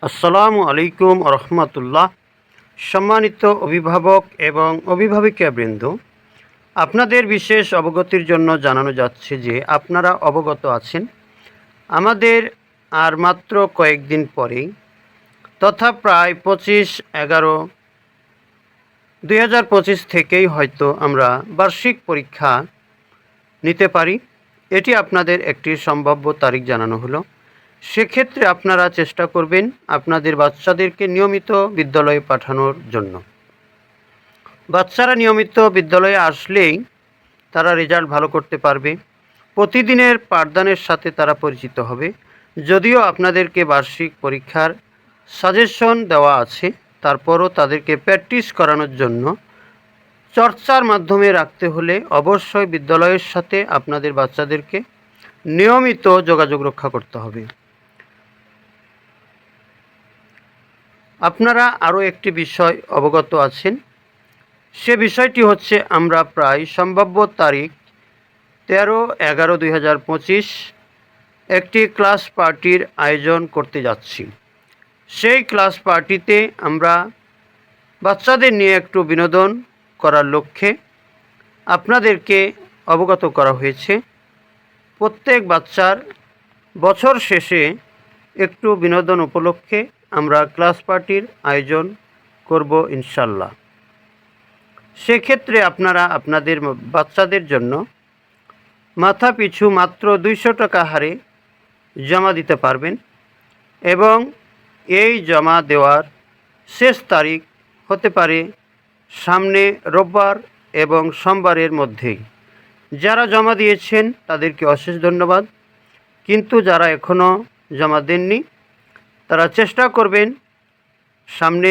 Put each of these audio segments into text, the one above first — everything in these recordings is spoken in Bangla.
আসসালামু আলাইকুম রহমতুল্লাহ। সম্মানিত অভিভাবক এবং অভিভাবিকাবৃন্দ, আপনাদের বিশেষ অবগতির জন্য জানানো যাচ্ছে যে আপনারা অবগত আছেন আমাদের আর মাত্র কয়েকদিন পরেই তথা প্রায় 25/11/2025 থেকেই হয়তো আমরা বার্ষিক পরীক্ষা নিতে পারি। এটি আপনাদের একটি সম্ভাব্য তারিখ জানানো হলো। সেক্ষেত্রে আপনারা চেষ্টা করবেন আপনাদের বাচ্চাদেরকে নিয়মিত বিদ্যালয়ে পাঠানোর জন্য। বাচ্চারা নিয়মিত বিদ্যালয়ে আসলেই তারা রেজাল্ট ভালো করতে পারবে, প্রতিদিনের পাঠদানের সাথে তারা পরিচিত হবে। যদিও আপনাদেরকে বার্ষিক পরীক্ষার সাজেশন দেওয়া আছে, তারপরও তাদেরকে প্র্যাকটিস করানোর জন্য চর্চার মাধ্যমে রাখতে হলে অবশ্যই বিদ্যালয়ের সাথে আপনাদের বাচ্চাদেরকে নিয়মিত যোগাযোগ রক্ষা করতে হবে। আপনারা আরও একটি বিষয় অবগত আছেন, সে বিষয়টি হচ্ছে আমরা প্রায় সম্ভাব্য তারিখ 13/11/2025 একটি ক্লাস পার্টির আয়োজন করতে যাচ্ছি। সেই ক্লাস পার্টিতে আমরা বাচ্চাদের নিয়ে একটু বিনোদন করার লক্ষ্যে আপনাদেরকে অবগত করা হয়েছে। প্রত্যেক বাচ্চার বছর শেষে একটু বিনোদন উপলক্ষে আমরা ক্লাস পার্টির আয়োজন করব ইনশাল্লাহ। সেক্ষেত্রে আপনারা আপনাদের বাচ্চাদের জন্য মাথা পিছু মাত্র 200 টাকা হারে জমা দিতে পারবেন এবং এই জমা দেওয়ার শেষ তারিখ হতে পারে সামনে রোববার এবং সোমবারের মধ্যেই। যারা জমা দিয়েছেন তাদেরকে অশেষ ধন্যবাদ, কিন্তু যারা এখনও জমা দেননি তারা চেষ্টা করবেন সামনে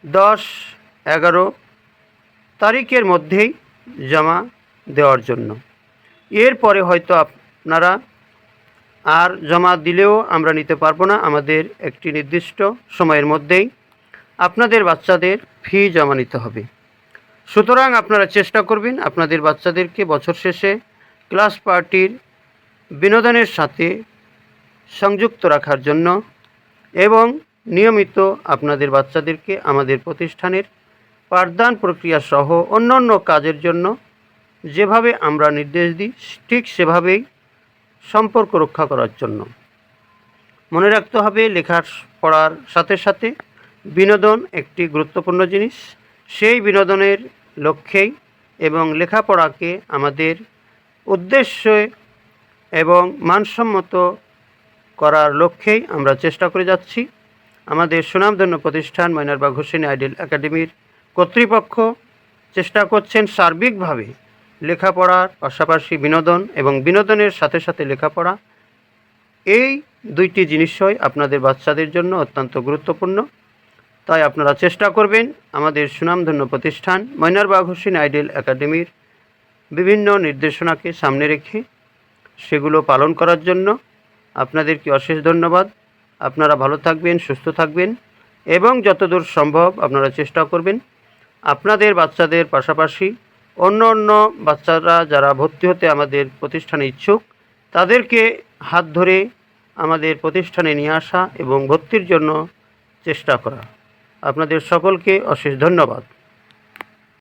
10-11 তারিখের মধ্যেই জমা দেওয়ার জন্য। এরপরে হয়তো আপনারা আর জমা দিলেও আমরা নিতে পারবো না। আমাদের একটি নির্দিষ্ট সময়ের মধ্যেই আপনাদের বাচ্চাদের ফি জমা নিতে হবে। সুতরাং আপনারা চেষ্টা করবেন আপনাদের বাচ্চাদেরকে বছর শেষে ক্লাস পার্টির বিনোদনের সাথে সংযুক্ত রাখার জন্য এবং নিয়মিত আপনাদের বাচ্চাদেরকে আমাদের প্রতিষ্ঠানের পাঠদান প্রক্রিয়া সহ অন্যান্য কাজের জন্য যেভাবে আমরা নির্দেশ দিই ঠিক সেভাবেই সম্পর্ক রক্ষা করার জন্য। মনে রাখতে হবে লেখার পড়ার সাথে সাথে বিনোদন একটি গুরুত্বপূর্ণ জিনিস। সেই বিনোদনের লক্ষ্যেই এবং লেখাপড়াকে আমাদের উদ্দেশ্যে এবং মানসম্মত করার লক্ষ্যেই আমরা চেষ্টা করে যাচ্ছি। আমাদের সুনামধন্য প্রতিষ্ঠান ময়নারবাগ হোসেন আইডিয়াল একাডেমির কর্তৃপক্ষ চেষ্টা করছেন সার্বিকভাবে লেখাপড়ার পাশাপাশি বিনোদন এবং বিনোদনের সাথে সাথে লেখাপড়া, এই দুইটি জিনিসই আপনাদের বাচ্চাদের জন্য অত্যন্ত গুরুত্বপূর্ণ। তাই আপনারা চেষ্টা করবেন আমাদের সুনামধন্য প্রতিষ্ঠান ময়নারবাগ হোসেন আইডিয়াল একাডেমির বিভিন্ন নির্দেশনাকে সামনে রেখে সেগুলো পালন করার জন্য। আপনাদেরকে অশেষ ধন্যবাদ। আপনারা ভালো থাকবেন, সুস্থ থাকবেন এবং যতদূর সম্ভব আপনারা চেষ্টা করবেন আপনাদের বাচ্চাদের পাশাপাশি অন্য অন্য বাচ্চারা যারা ভর্তি হতে আমাদের প্রতিষ্ঠানে ইচ্ছুক তাদেরকে হাত ধরে আমাদের প্রতিষ্ঠানে নিয়ে আসা এবং ভর্তির জন্য চেষ্টা করা। আপনাদের সকলকে অশেষ ধন্যবাদ।